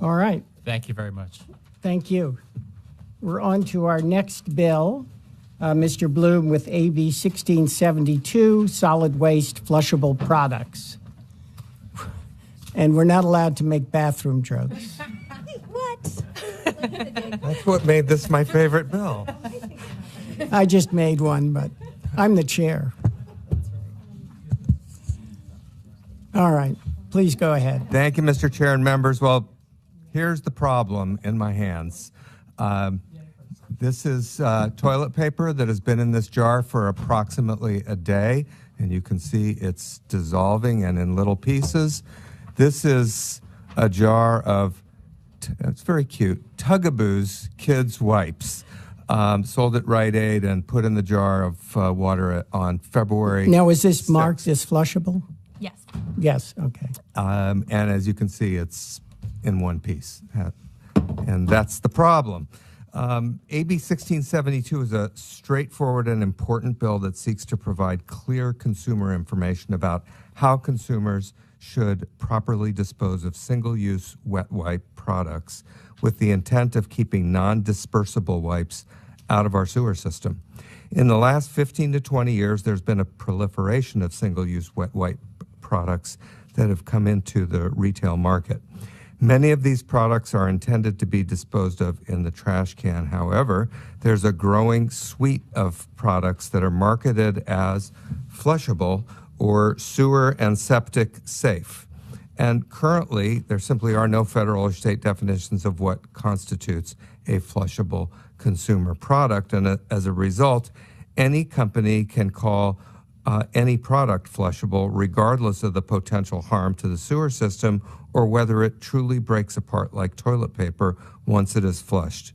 All right. Thank you very much. Thank you. We're on to our next bill. Mr. Bloom with AB 1672, solid waste flushable products. And we're not allowed to make bathroom jokes. What? That's what made this my favorite bill. I just made one, but I'm the chair. All right, please go ahead. Thank you, Mr. Chair and members. Well, here's the problem in my hands. This is toilet paper that has been in this jar for approximately a day, and you can see it's dissolving and in little pieces. This is a jar of, it's very cute, Tugaboo's kids' wipes. Sold at Rite Aid and put in the jar of water on February. Now, is this 6th. marked as flushable? Yes. Yes, okay. And as you can see, it's in one piece. And that's the problem. AB 1672 is a straightforward and important bill that seeks to provide clear consumer information about how consumers should properly dispose of single-use wet wipe products with the intent of keeping non-dispersible wipes out of our sewer system. In the last 15 to 20 years, there's been a proliferation of single-use wet wipe products that have come into the retail market. Many of these products are intended to be disposed of in the trash can. However, there's a growing suite of products that are marketed as flushable or sewer and septic safe. And currently, there simply are no federal or state definitions of what constitutes a flushable consumer product. And as a result, any company can call any product flushable, regardless of the potential harm to the sewer system or whether it truly breaks apart like toilet paper once it is flushed.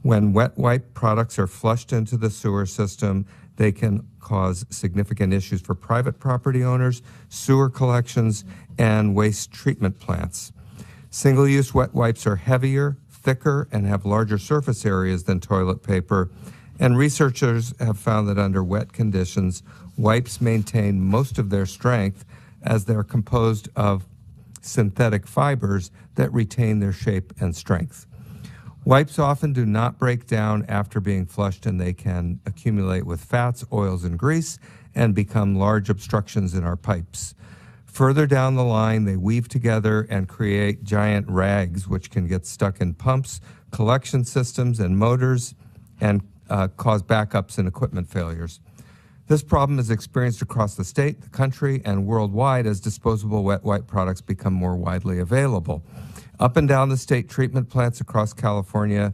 When wet wipe products are flushed into the sewer system, they can cause significant issues for private property owners, sewer collections, and waste treatment plants. Single-use wet wipes are heavier, thicker, and have larger surface areas than toilet paper, and researchers have found that under wet conditions, wipes maintain most of their strength as they're composed of synthetic fibers that retain their shape and strength. Wipes often do not break down after being flushed, and they can accumulate with fats, oils, and grease and become large obstructions in our pipes. Further down the line, they weave together and create giant rags, which can get stuck in pumps, collection systems, and motors, and cause backups and equipment failures. This problem is experienced across the state, the country, and worldwide as disposable wet wipe products become more widely available. Up and down the state, treatment plants across California,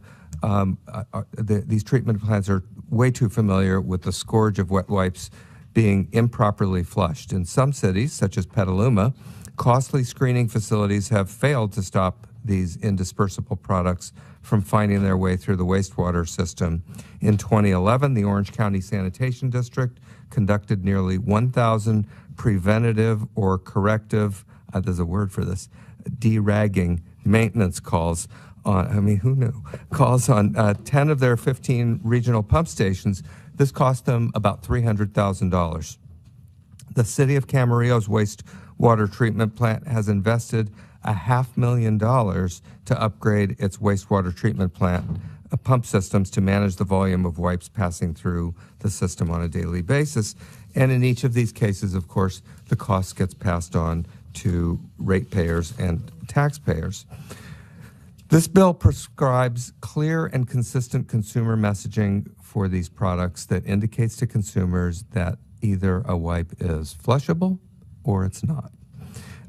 these treatment plants are way too familiar with the scourge of wet wipes being improperly flushed. In some cities, such as Petaluma, costly screening facilities have failed to stop these indispersible products from finding their way through the wastewater system. In 2011, the Orange County Sanitation District conducted nearly 1,000 preventative or corrective, there's a word for this, deragging maintenance calls on, who knew? Calls on 10 of their 15 regional pump stations. This cost them about $300,000. The city of Camarillo's wastewater treatment plant has invested $500,000 to upgrade its wastewater treatment plant pump systems to manage the volume of wipes passing through the system on a daily basis. And in each of these cases, of course, the cost gets passed on to ratepayers and taxpayers. This bill prescribes clear and consistent consumer messaging for these products that indicates to consumers that either a wipe is flushable or it's not.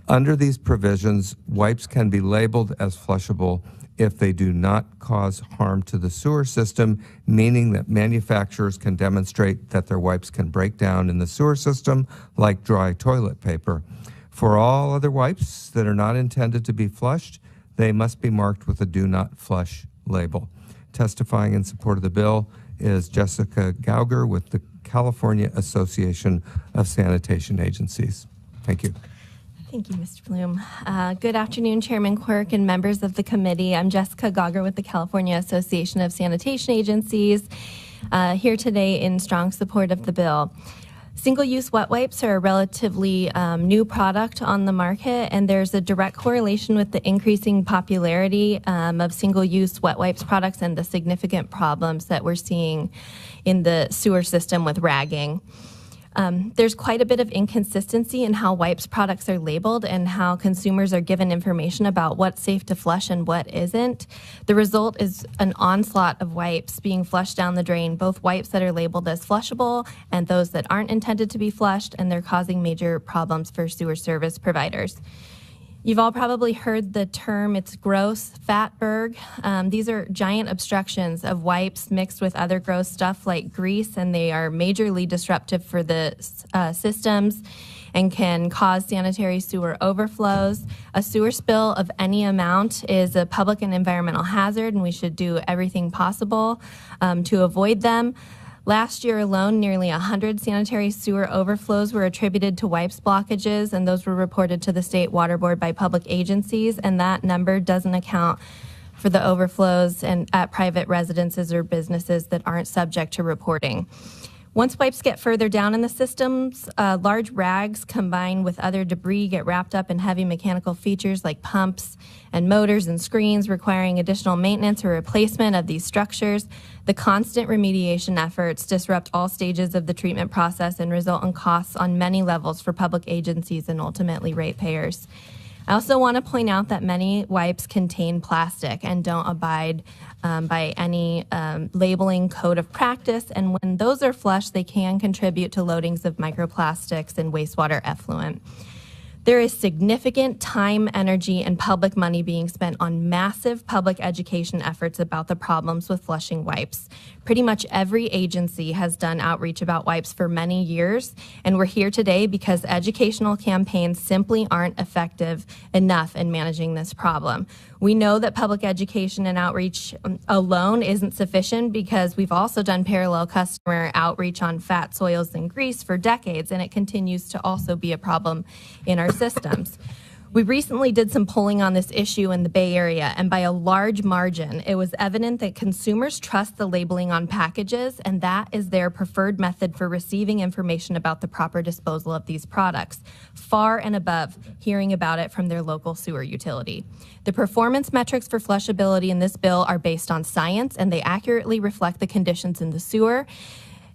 Under these provisions, wipes can be labeled as flushable if they do not cause harm to the sewer system, meaning that manufacturers can demonstrate that their wipes can break down in the sewer system like dry toilet paper. For all other wipes that are not intended to be flushed, they must be marked with a do not flush label. Testifying in support of the bill is Jessica Gauger with the California Association of Sanitation Agencies. Thank you. Thank you, Mr. Bloom. Good afternoon, Chairman Quirk and members of the committee. I'm Jessica Gauger with the California Association of Sanitation Agencies, here today in strong support of the bill. Single-use wet wipes are a relatively new product on the market, and there's a direct correlation with the increasing popularity of single-use wet wipes products and the significant problems that we're seeing in the sewer system with ragging. There's quite a bit of inconsistency in how wipes products are labeled and how consumers are given information about what's safe to flush and what isn't. The result is an onslaught of wipes being flushed down the drain, both wipes that are labeled as flushable and those that aren't intended to be flushed, and they're causing major problems for sewer service providers. You've all probably heard the term, it's gross, fatberg. These are giant obstructions of wipes mixed with other gross stuff like grease, and they are majorly disruptive for the systems and can cause sanitary sewer overflows. A sewer spill of any amount is a public and environmental hazard, and we should do everything possible to avoid them. Last year alone, nearly 100 sanitary sewer overflows were attributed to wipes blockages, and those were reported to the State Water Board by public agencies, and that number doesn't account for the overflows and at private residences or businesses that aren't subject to reporting. Once wipes get further down in the systems, large rags combined with other debris get wrapped up in heavy mechanical features like pumps and motors and screens, requiring additional maintenance or replacement of these structures. The constant remediation efforts disrupt all stages of the treatment process and result in costs on many levels for public agencies and ultimately ratepayers. I also want to point out that many wipes contain plastic and don't abide by any labeling code of practice, and when those are flushed, they can contribute to loadings of microplastics and wastewater effluent. There is significant time, energy, and public money being spent on massive public education efforts about the problems with flushing wipes. Pretty much every agency has done outreach about wipes for many years, and we're here today because educational campaigns simply aren't effective enough in managing this problem. We know that public education and outreach alone isn't sufficient because we've also done parallel customer outreach on fat, soils, and grease for decades, and it continues to also be a problem in our systems. We recently did some polling on this issue in the Bay Area, and by a large margin, it was evident that consumers trust the labeling on packages, and that is their preferred method for receiving information about the proper disposal of these products, far and above hearing about it from their local sewer utility. The performance metrics for flushability in this bill are based on science, and they accurately reflect the conditions in the sewer,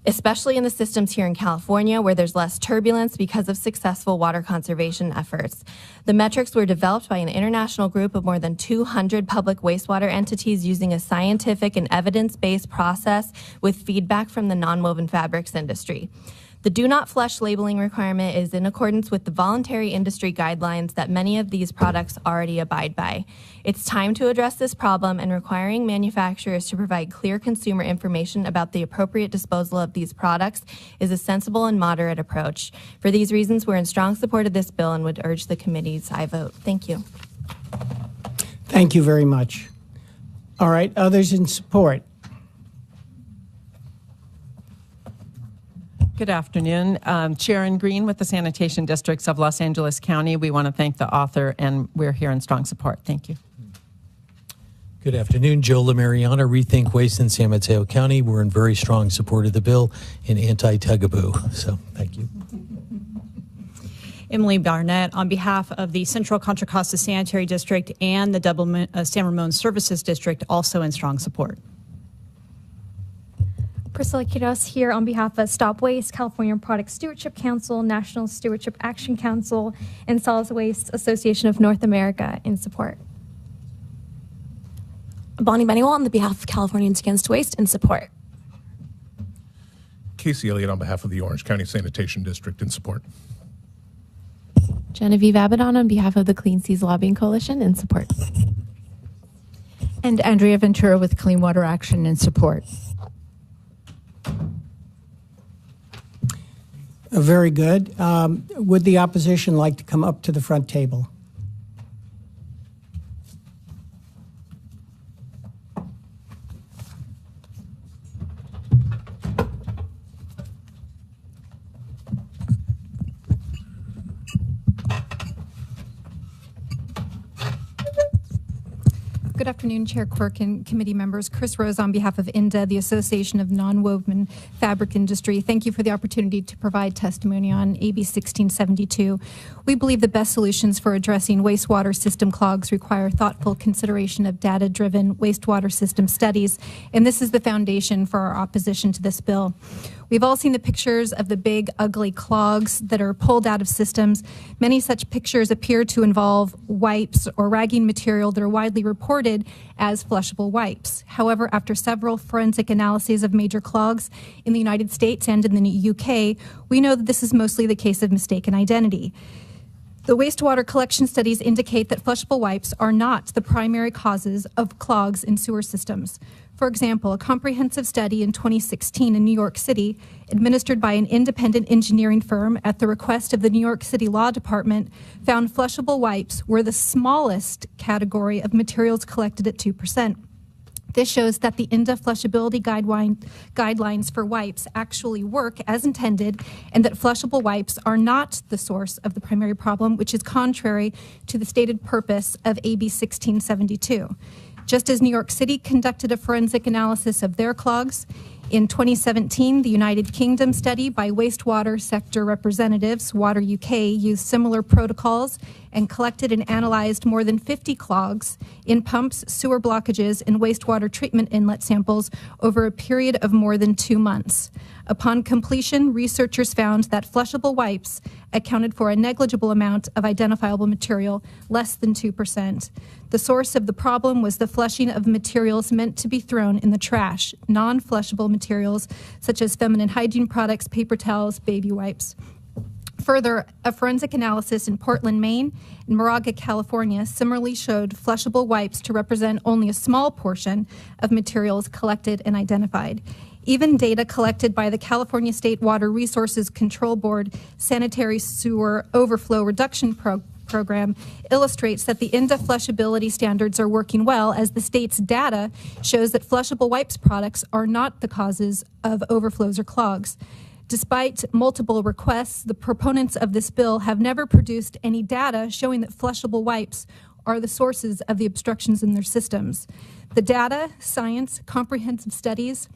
especially in the systems here in California where there's less turbulence because of successful water conservation efforts. The metrics were developed by an international group of more than 200 public wastewater entities using a scientific and evidence-based process with feedback from the nonwoven fabrics industry. The do not flush labeling requirement is in accordance with the voluntary industry guidelines that many of these products already abide by. It's time to address this problem, and requiring manufacturers to provide clear consumer information about the appropriate disposal of these products is a sensible and moderate approach. For these reasons, we're in strong support of this bill and would urge the committee's aye vote. Thank you. Thank you very much. All right, others in support? Good afternoon. Sharon Green with the Sanitation Districts of Los Angeles County. We want to thank the author, and we're here in strong support. Thank you. Good afternoon. Joe LaMariana, Rethink Waste in San Mateo County. We're in very strong support of the bill and anti-Tugaboo. So thank you. Emily Barnett on behalf of the Central Contra Costa Sanitary District and the San Ramon Services District, also in strong support. Priscilla Quiroz here on behalf of Stop Waste, California Product Stewardship Council, National Stewardship Action Council, and Solid Waste Association of North America in support. Bonnie Beniwal on the behalf of Californians Against Waste in support. Casey Elliott on behalf of the Orange County Sanitation District in support. Genevieve Abaddon on behalf of the Clean Seas Lobbying Coalition in support. And Andrea Ventura with Clean Water Action in support. Very good. Would the opposition like to come up to the front table? Good afternoon, Chair Quirk and committee members. Chris Rose on behalf of INDA, the Association of Non-Woven Fabric Industry. Thank you for the opportunity to provide testimony on AB 1672. We believe the best solutions for addressing wastewater system clogs require thoughtful consideration of data-driven wastewater system studies, and this is the foundation for our opposition to this bill. We've all seen the pictures of the big, ugly clogs that are pulled out of systems. Many such pictures appear to involve wipes or ragging material that are widely reported as flushable wipes. However, after several forensic analyses of major clogs in the United States and in the UK, we know that this is mostly the case of mistaken identity. The wastewater collection studies indicate that flushable wipes are not the primary causes of clogs in sewer systems. For example, a comprehensive study in 2016 in New York City, administered by an independent engineering firm at the request of the New York City Law Department, found flushable wipes were the smallest category of materials collected at 2%. This shows that the INDA flushability guidelines for wipes actually work as intended, and that flushable wipes are not the source of the primary problem, which is contrary to the stated purpose of AB 1672. Just as New York City conducted a forensic analysis of their clogs, in 2017, the United Kingdom study by wastewater sector representatives, Water UK, used similar protocols and collected and analyzed more than 50 clogs in pumps, sewer blockages, and wastewater treatment inlet samples over a period of more than 2 months. Upon completion, researchers found that flushable wipes accounted for a negligible amount of identifiable material, less than 2%. The source of the problem was the flushing of materials meant to be thrown in the trash, non-flushable materials such as feminine hygiene products, paper towels, baby wipes. Further, a forensic analysis in Portland, Maine, and Moraga, California, similarly showed flushable wipes to represent only a small portion of materials collected and identified. Even data collected by the California State Water Resources Control Board Sanitary Sewer Overflow Reduction Program illustrates that the INDA flushability standards are working well, as the state's data shows that flushable wipes products are not the causes of overflows or clogs. Despite multiple requests, the proponents of this bill have never produced any data showing that flushable wipes are the sources of the obstructions in their systems. The data, science, comprehensive studies,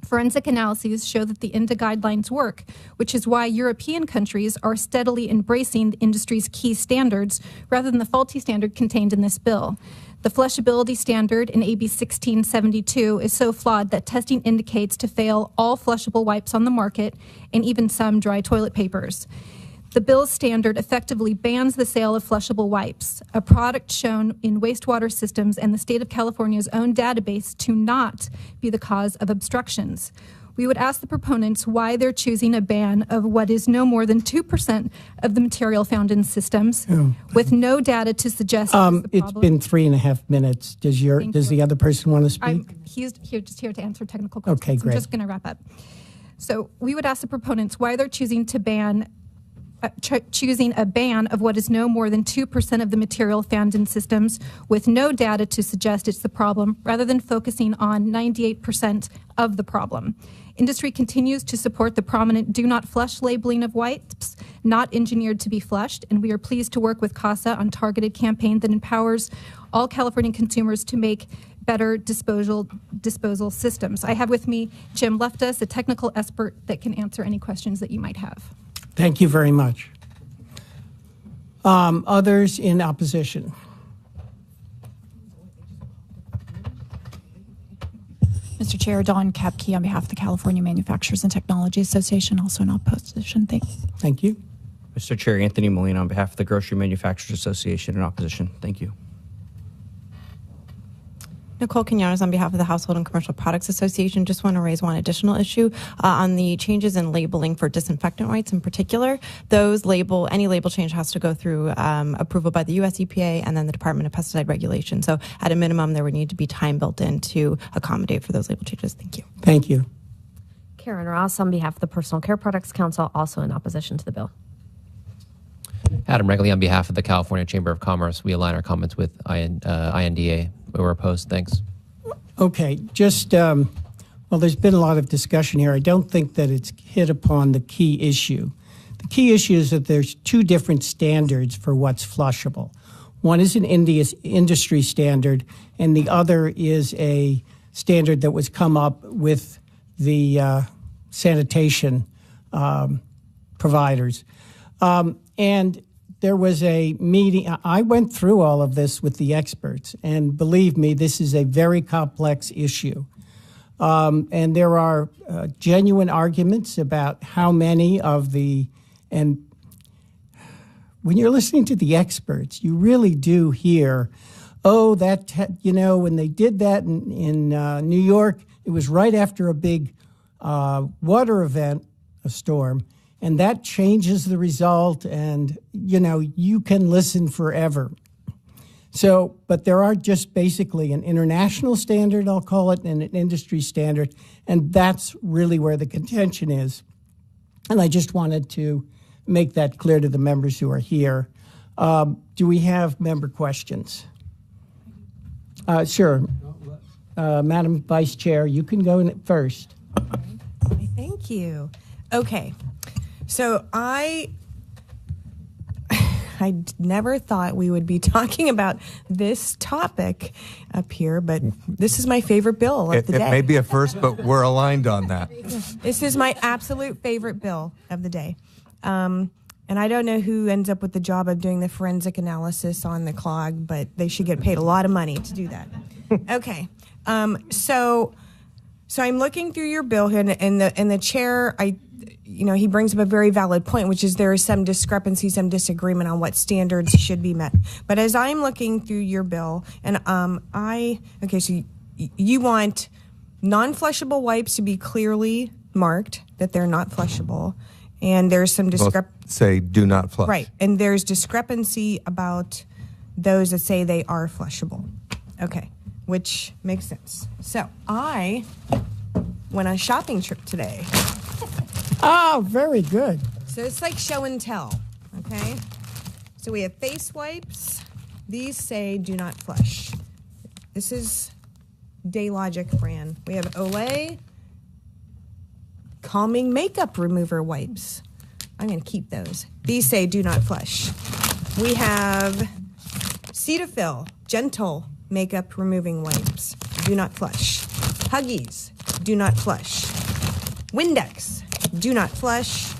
forensic analyses show that the INDA guidelines work, which is why European countries are steadily embracing the industry's key standards rather than the faulty standard contained in this bill. The flushability standard in AB 1672 is so flawed that testing indicates to fail all flushable wipes on the market and even some dry toilet papers. The bill's standard effectively bans the sale of flushable wipes, a product shown in wastewater systems and the state of California's own database to not be the cause of obstructions. We would ask the proponents why they're choosing a ban of what is no more than 2% of the material found in systems, with no data to suggest it's the It's been 3.5 minutes. Does the other person want to speak? He's just here to answer technical questions. Okay, great. I'm just going to wrap up. So we would ask the proponents why they're choosing a ban of what is no more than 2% of the material found in systems, with no data to suggest it's the problem, rather than focusing on 98% of the problem. Industry continues to support the prominent do not flush labeling of wipes, not engineered to be flushed, and we are pleased to work with CASA on targeted campaign that empowers all Californian consumers to make better disposal systems. I have with me Jim Leftus, a technical expert that can answer any questions that you might have. Thank you very much. Others in opposition? Mr. Chair, Dawn Kapke on behalf of the California Manufacturers and Technology Association, also in opposition. Thank you. Mr. Chair, Anthony Molina on behalf of the Grocery Manufacturers Association in opposition. Thank you. Nicole Quinones on behalf of the Household and Commercial Products Association. Just want to raise one additional issue on the changes in labeling for disinfectant wipes in particular. Any label change has to go through approval by the U.S. EPA and then the Department of Pesticide Regulation. So at a minimum, there would need to be time built in to accommodate for those label changes. Thank you. Thank you. Karen Ross on behalf of the Personal Care Products Council, also in opposition to the bill. Adam Regley on behalf of the California Chamber of Commerce. We align our comments with INDA. We're opposed. Thanks. Okay. There's been a lot of discussion here. I don't think that it's hit upon the key issue. The key issue is that there's two different standards for what's flushable. One is an industry standard, and the other is a standard that was come up with the sanitation providers. And there was a meeting. I went through all of this with the experts, and believe me, this is a very complex issue. And there are genuine arguments about how many of and when you're listening to the experts, you really do hear, oh, when they did that in New York, it was right after a big water event, a storm, and that changes the result, and, you can listen forever. So, but there are just basically an international standard, I'll call it, and an industry standard, and that's really where the contention is. And I just wanted to make that clear to the members who are here. Do we have member questions? Sure. Madam Vice Chair, you can go in first. Thank you. Okay. So I never thought we would be talking about this topic up here, but this is my favorite bill of the day. It may be a first, but we're aligned on that. This is my absolute favorite bill of the day. And I don't know who ends up with the job of doing the forensic analysis on the clog, but they should get paid a lot of money to do that. Okay. So I'm looking through your bill here, and the chair, he brings up a very valid point, which is there is some discrepancy, some disagreement on what standards should be met. But as I'm looking through your bill, and so you want non-flushable wipes to be clearly marked that they're not flushable, and there's some say do not flush. Right, and there's discrepancy about those that say they are flushable. Okay, which makes sense. So I went on a shopping trip today. Oh, very good. So it's like show and tell, okay? So we have face wipes. These say do not flush. This is Daylogic brand. We have Olay Calming Makeup Remover Wipes. I'm going to keep those. These say do not flush. We have Cetaphil Gentle Makeup Removing Wipes. Do not flush. Huggies. Do not flush. Windex. Do not flush.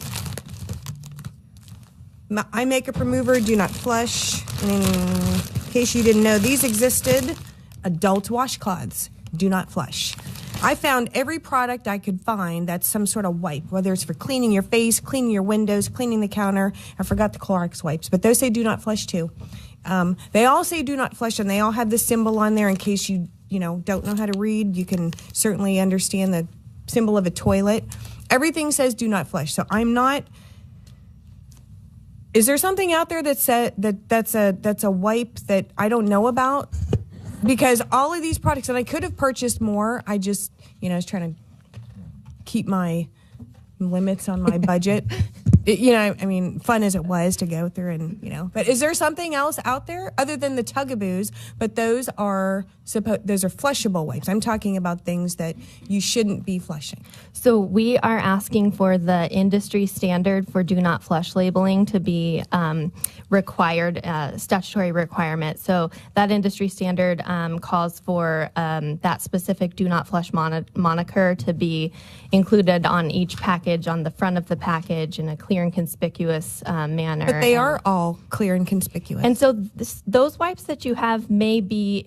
Eye makeup remover, do not flush. And in case you didn't know, these existed. Adult washcloths, do not flush. I found every product I could find that's some sort of wipe, whether it's for cleaning your face, cleaning your windows, cleaning the counter. I forgot the Clorox wipes, but those say do not flush too. They all say do not flush, and they all have the symbol on there in case you don't know how to read. You can certainly understand the symbol of a toilet. Everything says do not flush. So I'm not. Is there something out there that said that's a wipe that I don't know about? Because all of these products, and I could have purchased more. I just, I was trying to keep my limits on my budget. Fun as it was to go through and, But is there something else out there other than the Tugaboos? But those are flushable wipes. I'm talking about things that you shouldn't be flushing. So we are asking for the industry standard for do not flush labeling to be required, statutory requirement. So that industry standard calls for that specific do not flush moniker to be included on each package, on the front of the package in a clear and conspicuous manner. But they are all clear and conspicuous. And so those wipes that you have may be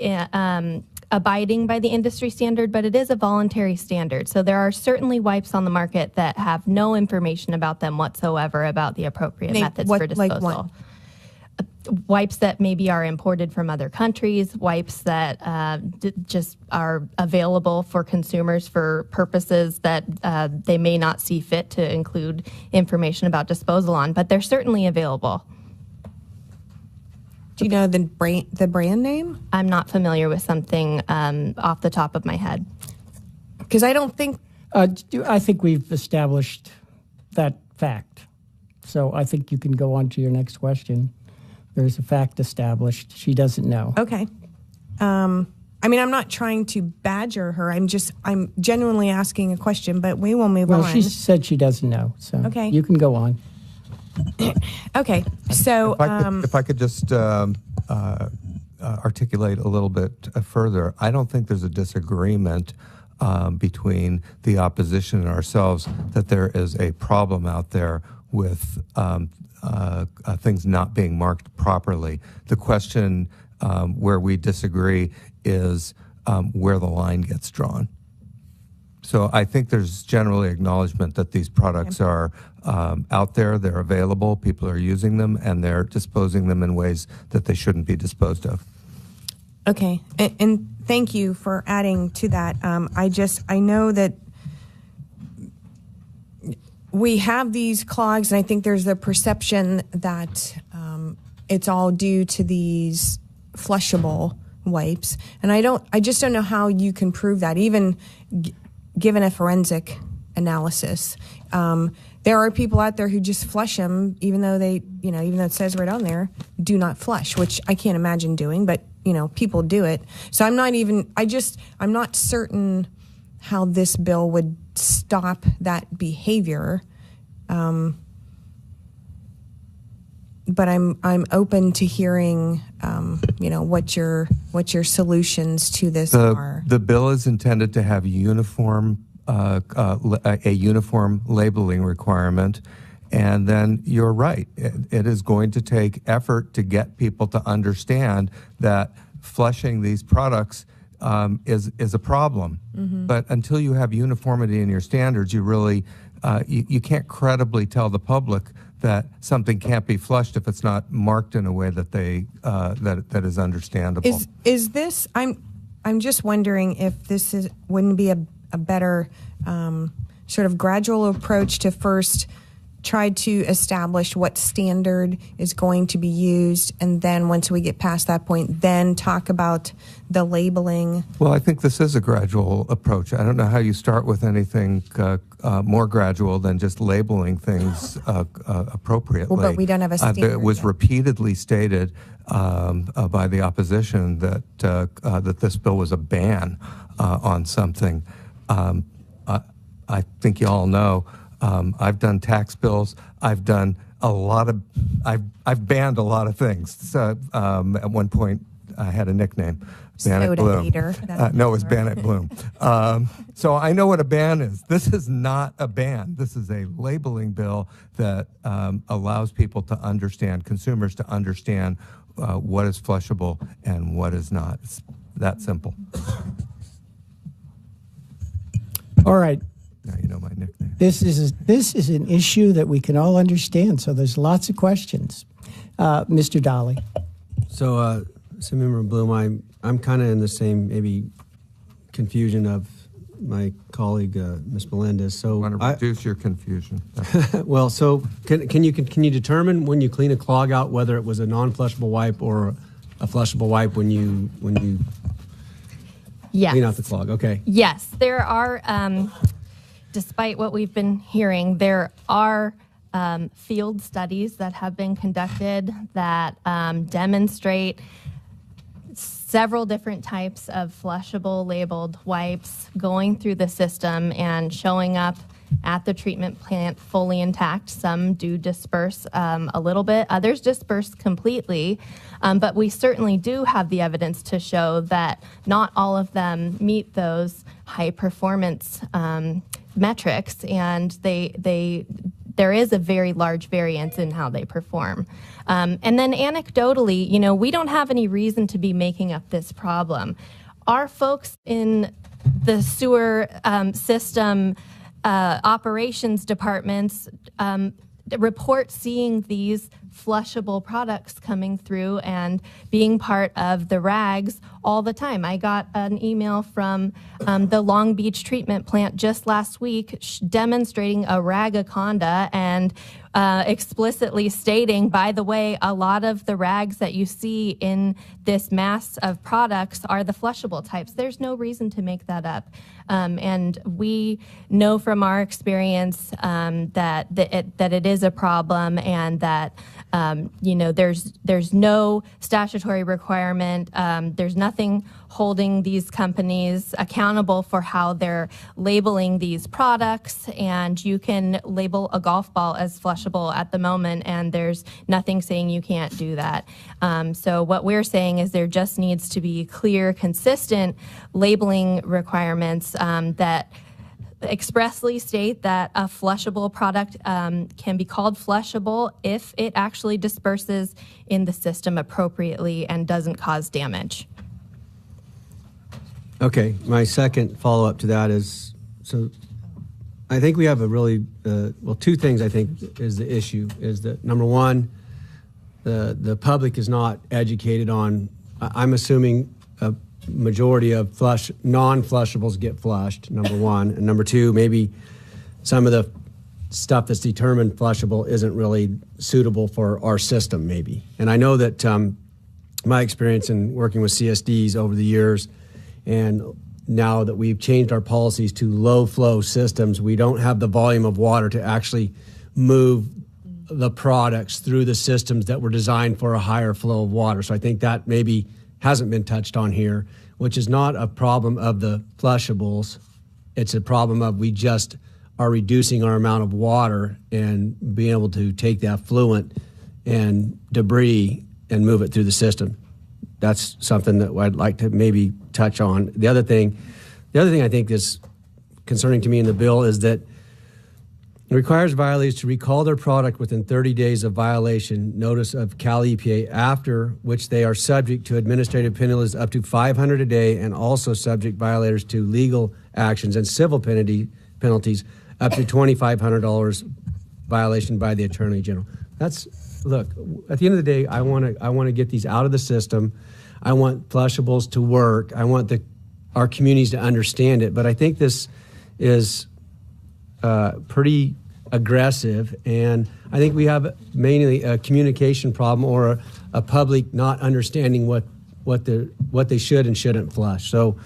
abiding by the industry standard, but it is a voluntary standard. So there are certainly wipes on the market that have no information about them whatsoever about the appropriate methods for disposal. Like what? Wipes that maybe are imported from other countries, wipes that just are available for consumers for purposes that they may not see fit to include information about disposal on, but they're certainly available. Do you know the brand name? I'm not familiar with something off the top of my head. Because I don't think... I think we've established that fact. So I think you can go on to your next question. There's a fact established. She doesn't know. Okay. I'm not trying to badger her. I'm genuinely asking a question, but we will move on. Well, she said she doesn't know, so you can go on. Okay, so... If I could just articulate a little bit further, I don't think there's a disagreement between the opposition and ourselves that there is a problem out there with things not being marked properly. The question where we disagree is where the line gets drawn. So I think there's generally acknowledgement that these products are out there, they're available, people are using them, and they're disposing them in ways that they shouldn't be disposed of. Okay, and thank you for adding to that. I know that we have these clogs, and I think there's the perception that it's all due to these flushable wipes, and I just don't know how you can prove that, even given a forensic analysis. There are people out there who just flush them, even though even though it says right on there, do not flush, which I can't imagine doing, but people do it. So I'm not certain how this bill would stop that behavior. But I'm open to hearing, what your solutions to this are. The bill is intended to have a uniform labeling requirement, and then you're right. It is going to take effort to get people to understand that flushing these products is a problem. Mm-hmm. But until you have uniformity in your standards, you really you can't credibly tell the public that something can't be flushed if it's not marked in a way that that is understandable. Is this? I'm just wondering if this wouldn't be a better sort of gradual approach to first try to establish what standard is going to be used, and then once we get past that point, then talk about the labeling. Well, I think this is a gradual approach. I don't know how you start with anything more gradual than just labeling things appropriately. Well, but we don't have a standard. It was repeatedly stated by the opposition that that this bill was a ban on something. I think you all know. I've done tax bills. I've done a lot of. I've banned a lot of things. So, at one point, I had a nickname, Bandit Bloom. No, it was Bandit Bloom. So I know what a ban is. This is not a ban. This is a labeling bill that allows people to understand, consumers to understand what is flushable and what is not. It's that simple. All right. Now you know my nickname. This is an issue that we can all understand, so there's lots of questions. Mr. Dolly. So, Member Bloom, I'm kind of in the same maybe confusion of my colleague, Ms. Melendez. So I want to reduce your confusion. Well, so can you determine when you clean a clog out whether it was a non-flushable wipe or a flushable wipe when you Yes. clean out the clog? Okay. Yes, there are. Despite what we've been hearing, there are field studies that have been conducted that demonstrate several different types of flushable labeled wipes going through the system and showing up at the treatment plant fully intact. Some do disperse a little bit, others disperse completely, but we certainly do have the evidence to show that not all of them meet those high performance metrics, and there is a very large variance in how they perform. And then anecdotally, we don't have any reason to be making up this problem. Our folks in the sewer system operations departments report seeing these flushable products coming through and being part of the rags all the time. I got an email from the Long Beach treatment plant just last week demonstrating a ragaconda and explicitly stating, by the way, a lot of the rags that you see in this mass of products are the flushable types. There's no reason to make that up. And we know from our experience that it is a problem, and that There's no statutory requirement. There's nothing holding these companies accountable for how they're labeling these products, and you can label a golf ball as flushable at the moment, and there's nothing saying you can't do that. So what we're saying is there just needs to be clear, consistent labeling requirements that expressly state that a flushable product can be called flushable if it actually disperses in the system appropriately and doesn't cause damage. Okay, my second follow-up to that is, so I think we have a really, two things I think is the issue, is that number one, the public is not educated on, I'm assuming a majority of non-flushables get flushed, number one, and number two, maybe some of the stuff that's determined flushable isn't really suitable for our system, maybe. And I know that my experience in working with CSDs over the years, and now that we've changed our policies to low flow systems, we don't have the volume of water to actually move the products through the systems that were designed for a higher flow of water. So I think that maybe hasn't been touched on here, which is not a problem of the flushables. It's a problem of we just are reducing our amount of water and being able to take the effluent and debris and move it through the system. That's something that I'd like to maybe touch on. The other thing I think is concerning to me in the bill is that it requires violators to recall their product within 30 days of violation notice of Cal EPA, after which they are subject to administrative penalties up to $500 a day, and also subject violators to legal actions and civil penalties up to $2,500 violation by the Attorney General. Look, at the end of the day, I want to get these out of the system. I want flushables to work. I want our communities to understand it. But I think this is pretty aggressive, and I think we have mainly a communication problem or a public not understanding what they should and shouldn't flush. So